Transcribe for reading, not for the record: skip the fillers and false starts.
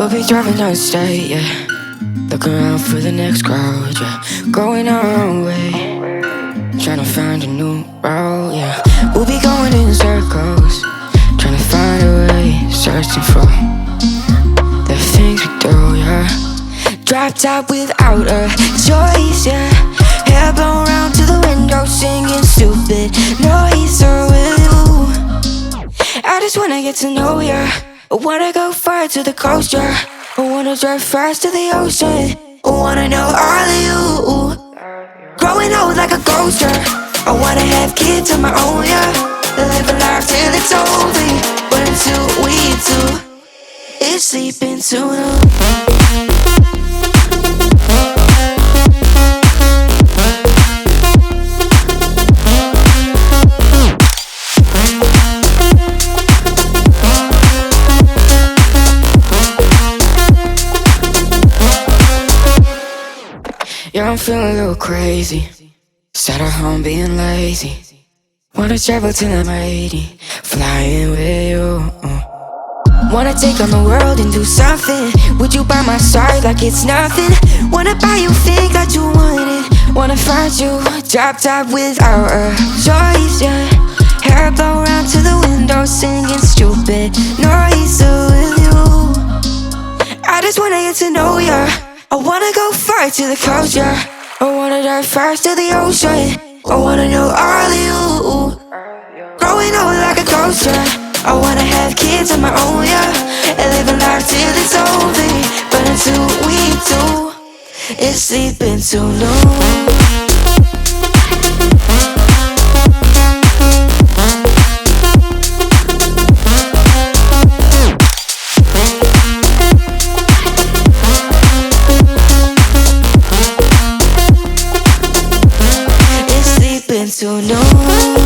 We'll be driving down the state, yeah. Looking around for the next crowd, yeah. Going our own way, trying to find a new route, yeah. We'll be going in circles, trying to find a way, searching for the things we do, yeah. Drop top without a choice, yeah. Hair blown round to the window, singing stupid noise. Or with you, I just wanna get to know ya. I wanna go far to the coast, yeah. I wanna drive fast to the ocean. I wanna know all of you. Growing old like a ghost, yeah. I wanna have kids of my own, yeah. Live a life till it's over. But until we do, it's sleeping too long. Yeah, I'm feeling a little crazy. Sat at home being lazy. Wanna travel till I'm 80, flying with you. Wanna take on the world and do something. Would you by my side like it's nothing? Wanna buy you things that you wanted. Wanna find you, drop top without a choice, yeah. Hair blow round to the window, singing stupid noise. With you, I just wanna get to know ya. I wanna go far to the coast, yeah. I wanna dive fast to the ocean. I wanna know all of you. Growing old like a ghost, yeah. I wanna have kids of my own, yeah. And live a life till it's over. But until we do, it's sleeping too long. Too long.